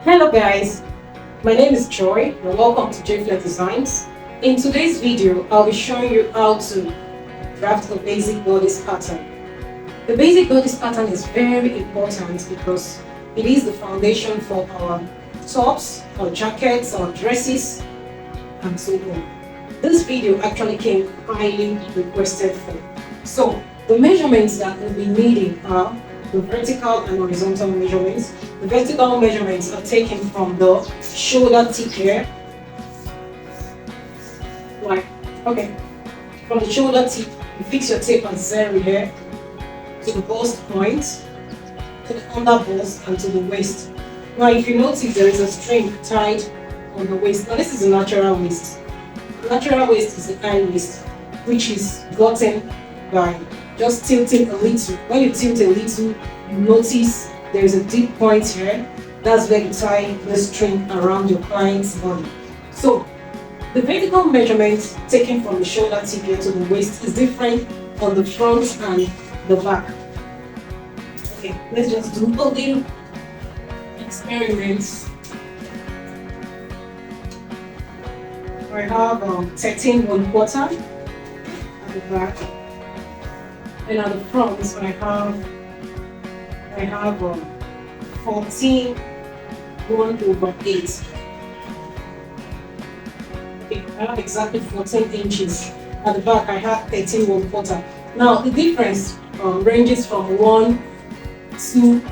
Hello guys, my name is Joy and welcome to Jayflair Designs. In today's video, I'll be showing you how to draft a basic bodice pattern. The basic bodice pattern is very important because it is the foundation for our tops, our jackets, our dresses, and so on. This video actually came highly requested for. So the measurements that we'll be needing are the vertical and horizontal measurements. The vertical measurements are taken from the shoulder tip here. From the shoulder tip, you fix your tape at 0 here to the bust point, to the under bust, and to the waist. Now, if you notice, there is a string tied on the waist. Now, this is a natural waist. The natural waist is the high waist, which is gotten by just tilting a little. When you tilt a little, you notice there is a deep point here. That's where you tie the string around your client's body. So the vertical measurement taken from the shoulder tip here to the waist is different on the front and the back. Okay, let's just do a little experiment. I have 13 1/4 at the back, and at the front I have 14 1/8. Okay, I have exactly 14 inches. At the back I have 13 1/4. Now the difference ranges from 1, 2,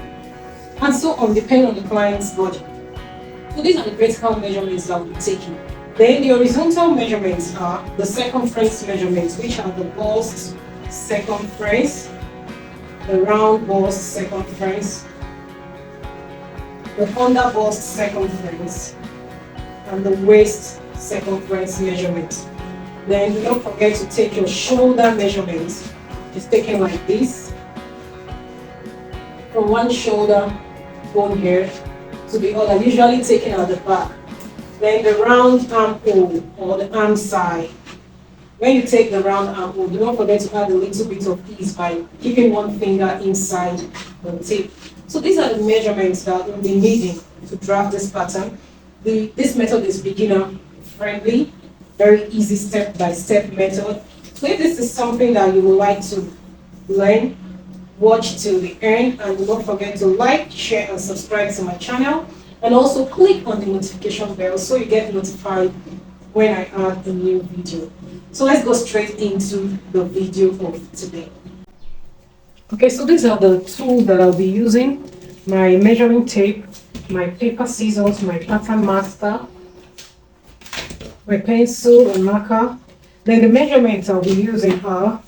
and so on, depending on the client's body. So these are the vertical measurements that we'll be taking. Then the horizontal measurements are the circumference measurements, which are the bust circumference, the round bust circumference, the under bust circumference, and the waist circumference measurement. Then don't forget to take your shoulder measurements. Just taken like this, from one shoulder bone here to the other, usually taken at the back. Then the round armhole or the arm side. When you take the round armhole, do not forget to add a little bit of ease by keeping one finger inside the tape. So these are the measurements that we'll be needing to draft this pattern. This method is beginner friendly, very easy step-by-step method. So if this is something that you would like to learn, watch till the end, and do not forget to like, share, and subscribe to my channel. And also click on the notification bell so you get notified when I add a new video. So let's go straight into the video of today. Okay, so these are the tools that I'll be using. My measuring tape, my paper scissors, my pattern master, my pencil and marker. Then the measurements I'll be using are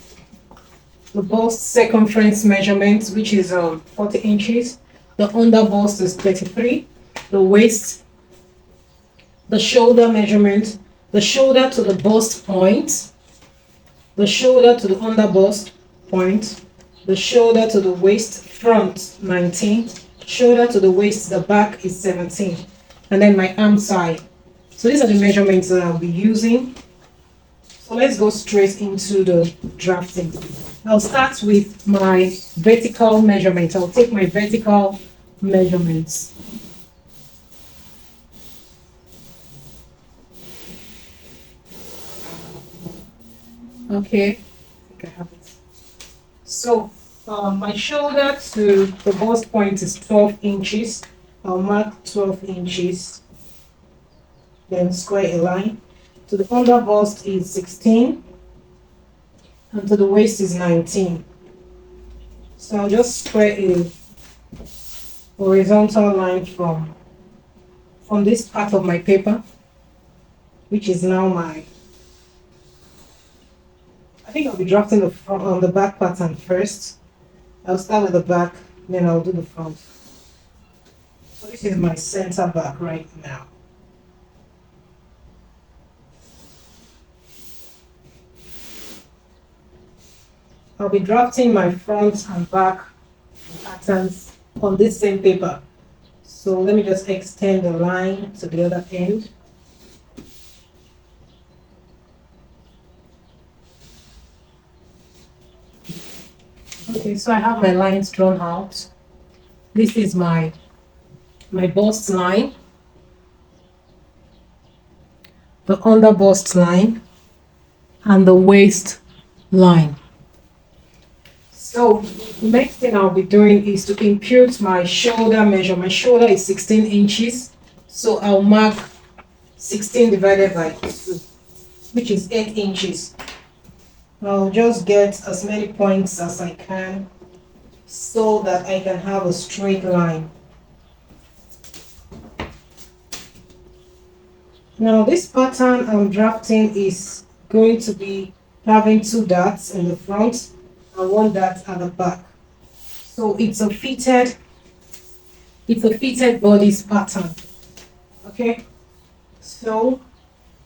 the bust circumference measurements, which is 40 inches. The under bust is 33. The waist, the shoulder measurement, the shoulder to the bust point, the shoulder to the under bust point, the shoulder to the waist front 19, shoulder to the waist the back is 17, and then my arm side. So these are the measurements that I'll be using. So let's go straight into the drafting. I'll start with my vertical measurements. I'll take my vertical measurements. Okay, I think I have it. So my shoulder to the bust point is 12 inches. I'll mark 12 inches, then square a line. To the under bust is 16, and to the waist is 19. So I'll just square a horizontal line from this part of my paper, which is now I think I'll be drafting the front on the back pattern first. I'll start with the back, then I'll do the front. So this is my center back right now. I'll be drafting my front and back patterns on this same paper. So let me just extend the line to the other end. Okay, so I have my lines drawn out. This is my my bust line, the under bust line, and the waist line. So the next thing I'll be doing is to impute my shoulder measure. My shoulder is 16 inches, so I'll mark 16 divided by 2, which is 8 inches. I'll just get as many points as I can so that I can have a straight line. Now this pattern I'm drafting is going to be having 2 darts in the front and 1 dart at the back. So it's a fitted bodice pattern. Okay, so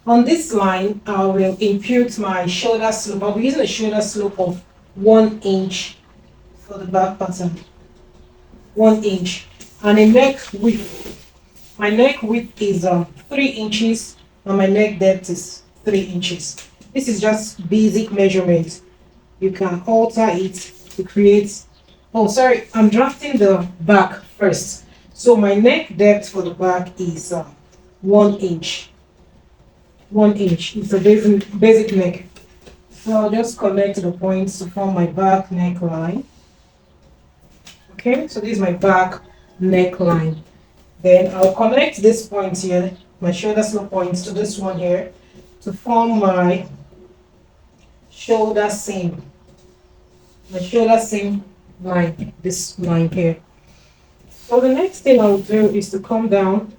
on this line I will impute my shoulder slope. I'll be using a shoulder slope of 1 inch for the back pattern, 1 inch, and a neck width. My neck width is 3 inches and my neck depth is 3 inches. This is just basic measurement. You can alter it to create. Oh, sorry, I'm drafting the back first. So my neck depth for the back is 1 inch. 1 inch. It's a basic neck. So I'll just connect the points to form my back neckline. Okay, so this is my back neckline. Then I'll connect this point here, my shoulder slope points, to this one here to form my shoulder seam. My shoulder seam line, this line here. So the next thing I'll do is to come down.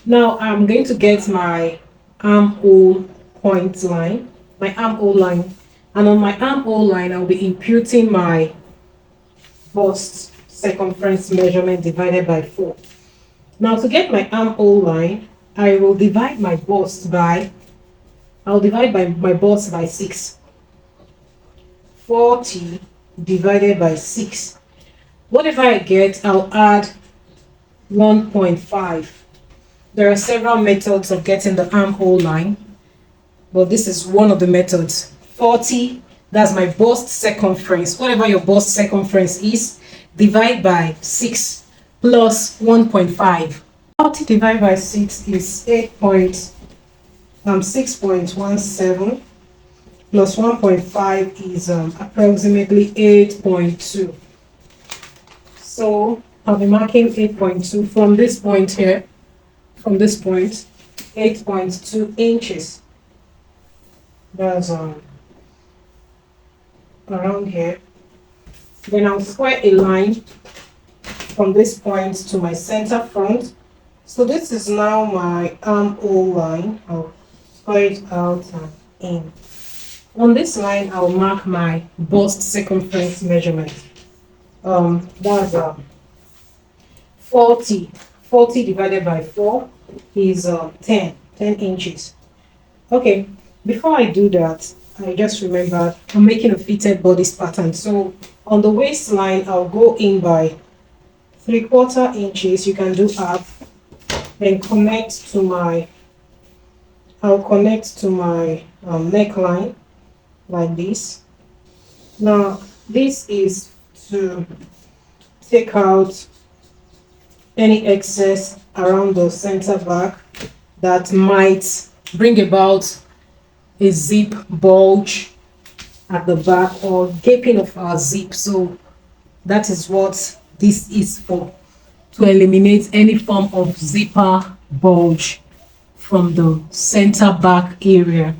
Now I'm going to get my armhole point line, my armhole line, and on my armhole line I'll be imputing my bust circumference measurement divided by 4. Now to get my armhole line, I will divide my bust by, my bust by 6. 40 divided by 6. Whatever I get, I'll add 1.5. There are several methods of getting the armhole line, but this is one of the methods. 40, that's my bust circumference. Whatever your bust circumference is, divide by 6 plus 1.5. 40 divided by 6 is 6.17 plus 1.5 is approximately 8.2. So I'll be marking 8.2 from this point here, from this point, 8.2 inches. That's around here. Then I'll square a line from this point to my center front. So this is now my armhole line. I'll square it out and in. On this line, I'll mark my bust circumference measurement. That's 40. 40 divided by 4 is 10 inches. Okay, before I do that, I just remembered I'm making a fitted bodice pattern. So on the waistline, I'll go in by 3/4 inches. You can do half. Then connect to my, I'll connect to my neckline like this. Now this is to take out any excess around the center back that might bring about a zip bulge at the back or gaping of our zip. So that is what this is for, to eliminate any form of zipper bulge from the center back area.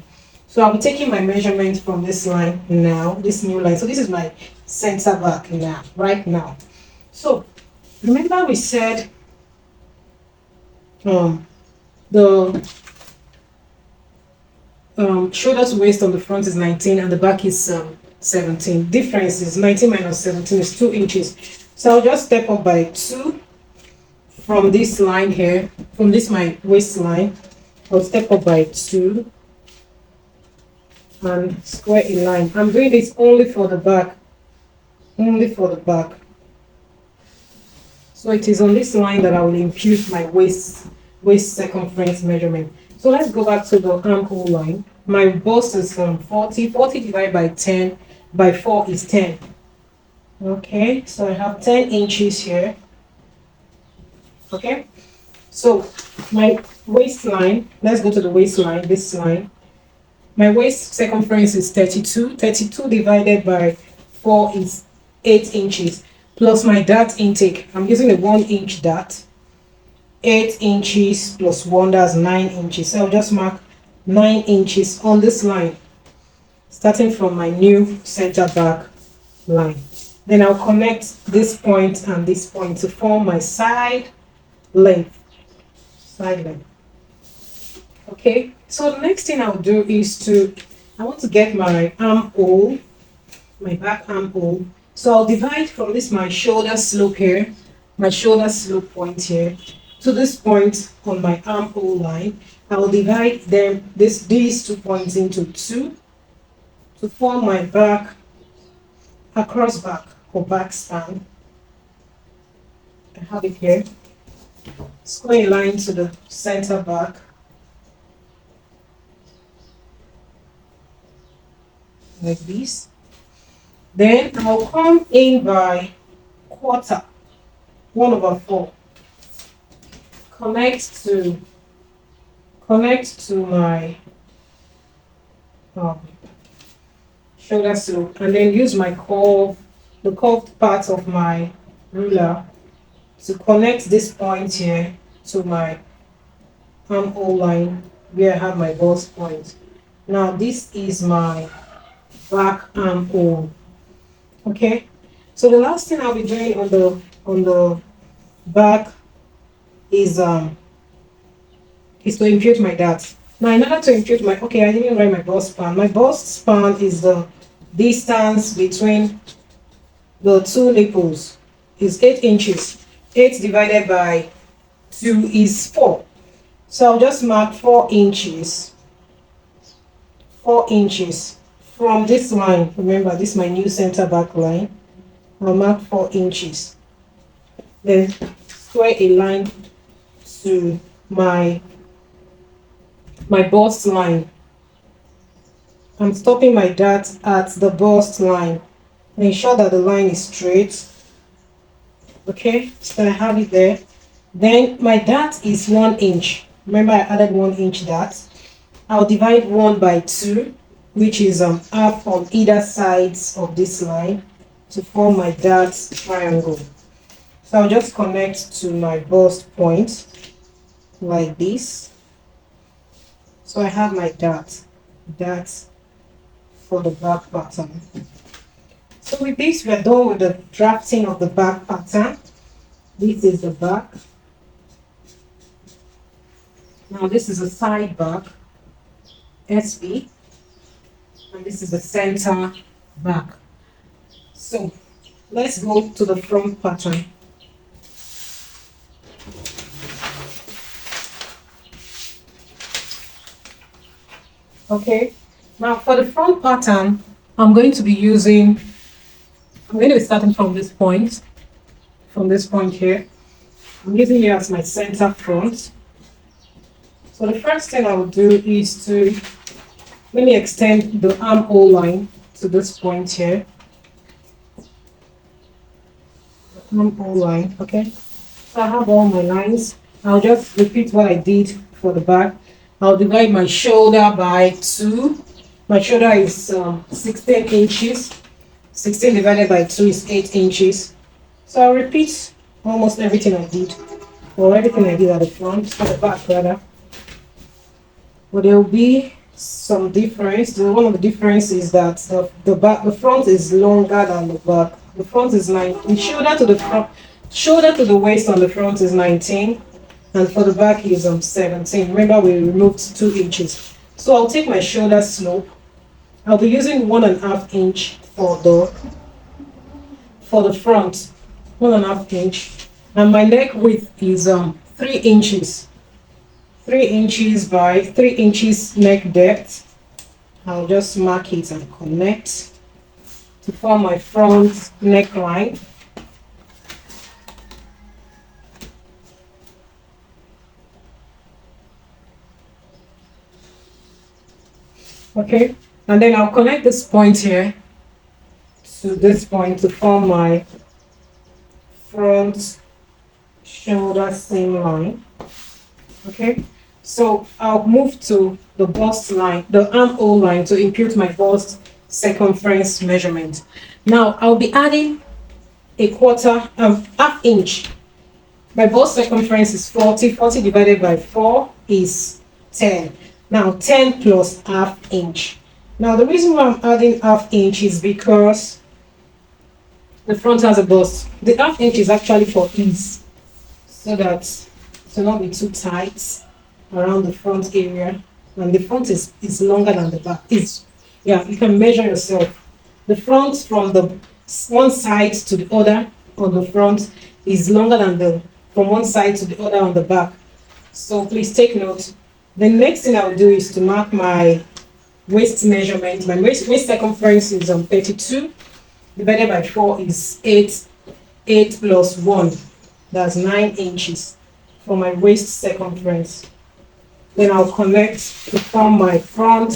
So I'll be taking my measurement from this line now, this new line. So this is my center back now, right now. So remember we said the shoulder to waist on the front is 19 and the back is 17. Difference is 19 minus 17 is 2 inches. So I'll just step up by 2 from this line here, from this my waistline. I'll step up by 2 and square a line. I'm doing this only for the back, only for the back. So it is on this line that I will impute my waist circumference measurement. So let's go back to the armhole line. My bust is 40 divided by 10 by 4 is 10. Okay, so I have 10 inches here. Okay, so my waistline, let's go to the waistline, this line. My waist circumference is 32. 32 divided by 4 is 8 inches. Plus my dart intake, I'm using a 1-inch dart. 8 inches plus 1, that's 9 inches. So I'll just mark 9 inches on this line, starting from my new center back line. Then I'll connect this point and this point to form my side length. Side length. Okay, so the next thing I'll do is I want to get my armhole, my back armhole. So I'll divide from this my shoulder slope here, my shoulder slope point here, to this point on my armhole line. I'll divide these 2 points into 2 to form my back, across back or back span. I have it here. Square a line to the center back. Like this. Then I'll come in by quarter, 1/4. Connect to my shoulder slope, and then use my the curved part of my ruler to connect this point here to my armhole line where I have my bust point. Now this is my back armhole. Okay, so the last thing I'll be doing on the back is to impute my dart. Now in order to impute my, okay, I didn't write my bust span. My bust span is the distance between the 2 nipples is 8 inches. 8 divided by 2 is 4. So I'll just mark 4 inches. 4 inches from this line. Remember, this is my new center back line. I'll mark 4 inches. Then square a line to my bust line. I'm stopping my dart at the bust line. Ensure that the line is straight. Okay, so I have it there. Then my dart is 1 inch. Remember, I added 1 inch dart. I'll divide 1 by 2, which is half on either sides of this line, to form my dart triangle. So I'll just connect to my bust point like this. So I have my dart for the back pattern. So with this, we are done with the drafting of the back pattern. This is the back. Now this is a side back, SB, and this is the center back. So let's go to the front pattern. Okay, now for the front pattern, I'm going to be starting from this point here. I'm using here as my center front. So the first thing I will do is let me extend the armhole line to this point here. Armhole line, okay. So I have all my lines. I'll just repeat what I did for the back. I'll divide my shoulder by 2. My shoulder is 16 inches. 16 divided by 2 is 8 inches. So I'll repeat almost everything I did, or everything I did at the front, at the back rather. But there will be some difference. One of the differences is that the front is longer than the back. The front is 9. The shoulder to the waist on the front is 19, and for the back is 17. Remember, we removed 2 inches. So I'll take my shoulder slope. I'll be using 1.5 inch for the front, 1.5 inch, and my neck width is 3 inches. 3 inches by 3 inches neck depth. I'll just mark it and connect to form my front neckline. Okay, and then I'll connect this point here to this point to form my front shoulder seam line. Okay, so I'll move to the bust line, the armhole line, to impute my bust circumference measurement. Now I'll be adding a quarter, half inch. My bust circumference is 40. 40 divided by 4 is 10. Now 10 plus half inch. Now the reason why I'm adding half inch is because the front has a bust. The half inch is actually for ease, so that it will not be too tight around the front area. And the front is longer than the back. Yeah, you can measure yourself. The front from the one side to the other on the front is longer than the from one side to the other on the back. So please take note. The next thing I'll do is to mark my waist measurement. My waist circumference is 32 divided by 4 is 8. 8 plus 1, that's 9 inches for my waist circumference. Then I'll connect to form my front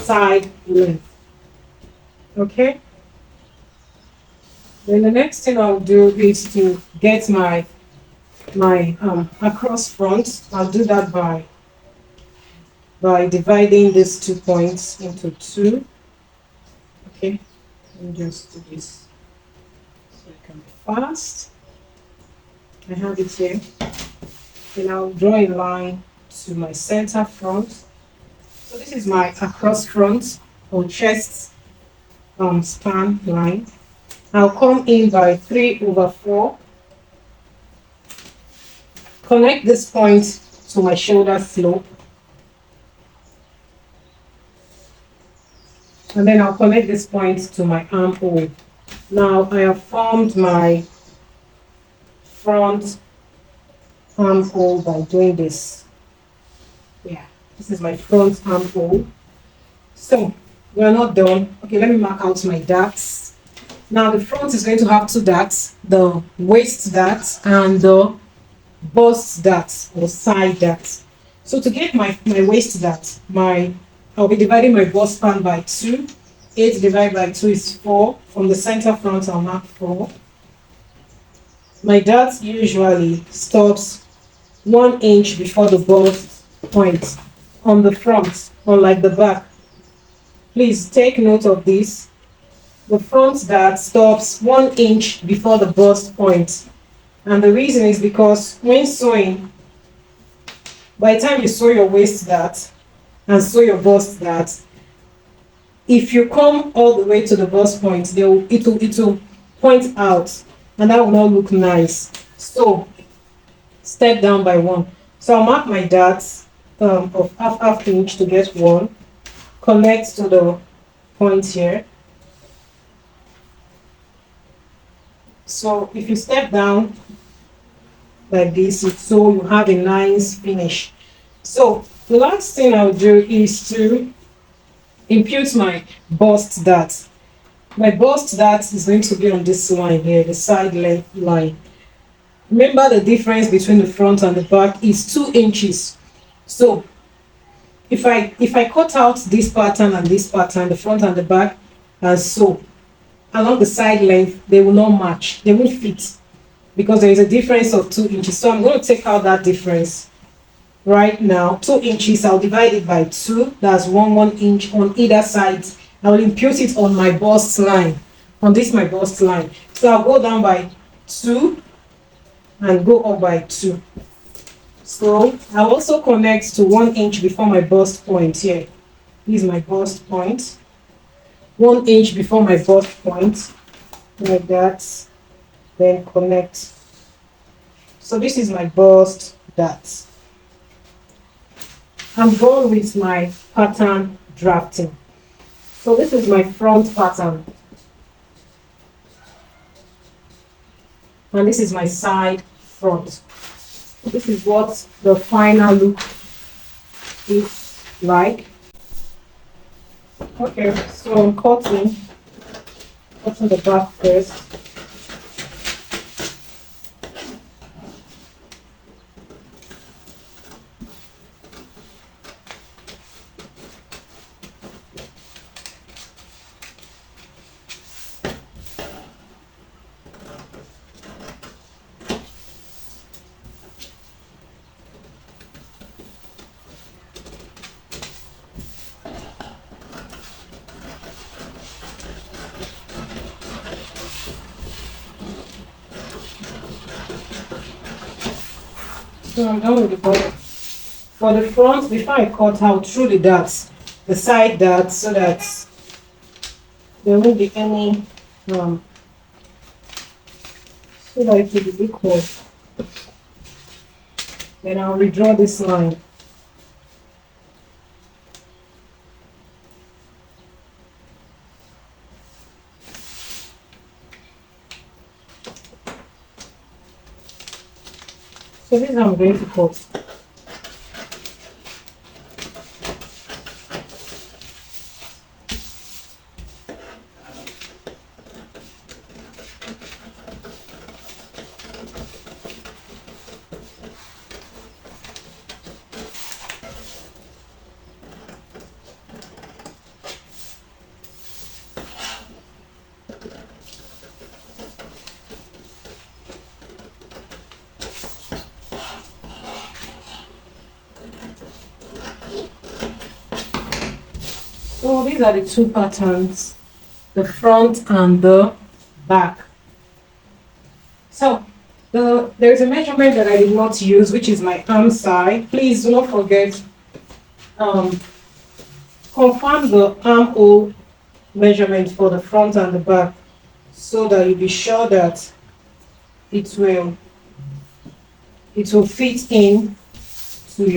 side length. Okay? Then the next thing I'll do is to get my across front. I'll do that by dividing these 2 points into 2. Okay, let me just do this so I can be fast. I have it here. Then I'll draw a line to my center front. So this is my across front or chest span line. I'll come in by 3/4. Connect this point to my shoulder slope. And then I'll connect this point to my armhole. Now I have formed my front armhole by doing this. Yeah, this is my front armhole. So we're not done. Okay, let me mark out my darts. Now the front is going to have 2 darts, the waist dart and the bust dart or side dart. So to get my waist dart, I'll be dividing my bust span by 2. 8 divided by 2 is 4. From the center front, I'll mark 4. My dart usually stops 1 inch before the bust point on the front, unlike the back. Please take note of this. The front dart stops 1 inch before the bust point. And the reason is because when sewing, by the time you sew your waist dart and sew your bust dart, if you come all the way to the bust point, it will point out, and that will not look nice. So step down by 1. So I'll mark my darts of half inch to get 1. Connect to the point here. So if you step down like this, so you have a nice finish. So the last thing I'll do is to impute my bust dart. My bust dart is going to be on this line here, the side length line. Remember, the difference between the front and the back is 2 inches. So if I cut out this pattern and this pattern, the front and the back, and so along the side length, they will not match, they won't fit, because there is a difference of 2 inches. So I'm going to take out that difference right now. 2 inches, I'll divide it by 2. That's 1 inch on either side. I will impute it on my bust line, on this my bust line. So I'll go down by 2 and go up by 2. So I'll also connect to 1 inch before my bust point here. This is my bust point. 1 inch before my bust point, like that. Then connect. So this is my bust dart. I'm going with my pattern drafting. So this is my front pattern. And this is my side front. This is what the final look is like. Okay, so I'm cutting the back first. So I'm done with the bottom. For the front, before I cut out through the darts, the side darts, so that there won't be any, so that it will be equal. Then I'll redraw this line. So this is how I'm going to cut. So these are the two patterns, the front and the back. So there's a measurement that I did not use, which is my arm side. Please do not forget, confirm the armhole measurement for the front and the back, so that you'll be sure that it will fit in to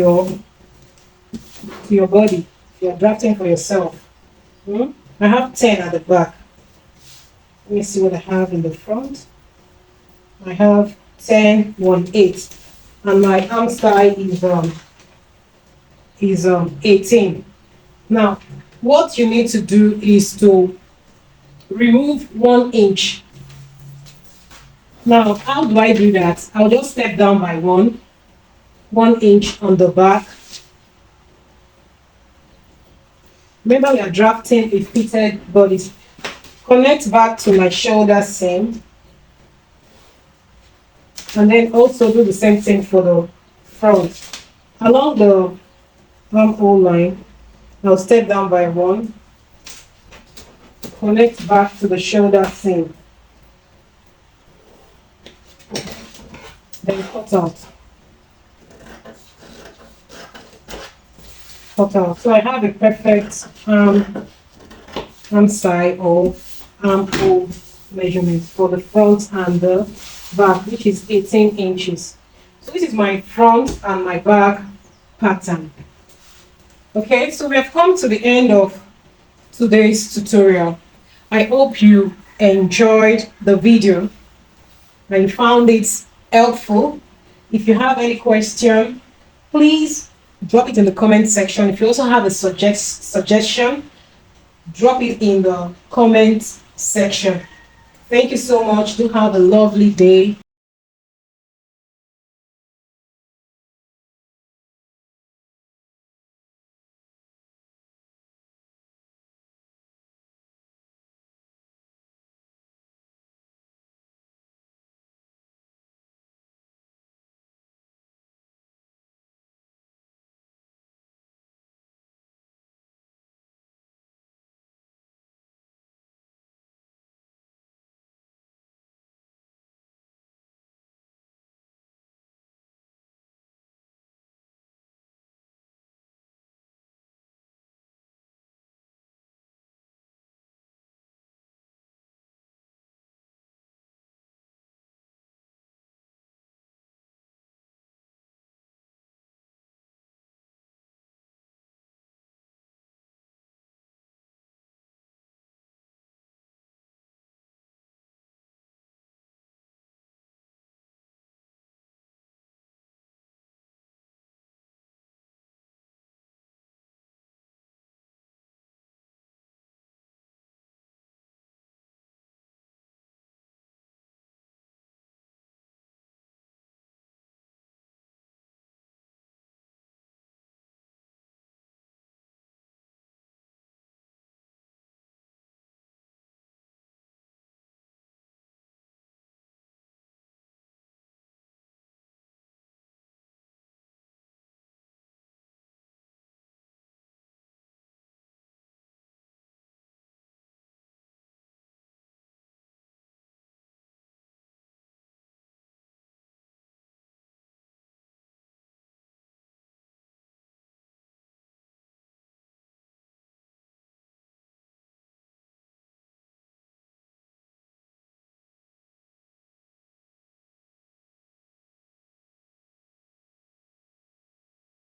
your body. You're drafting for yourself. I have 10 at the back. Let me see what I have in the front. I have 10, 1, 8, and my arm side is 18. Now, what you need to do is to remove 1 inch. Now, how do I do that? I'll just step down by 1 inch on the back. Remember, we are drafting a fitted body. Connect back to my shoulder seam. And then also do the same thing for the front. Along the armhole line, I'll step down by 1. Connect back to the shoulder seam. Then cut out. So I have a perfect arm side or armhole measurement for the front and the back, which is 18 inches. So this is my front and my back pattern. Okay, so we have come to the end of today's tutorial. I hope you enjoyed the video and you found it helpful. If you have any question, please drop it in the comment section. If you also have a suggestion, drop it in the comment section. Thank you so much. Do have a lovely day.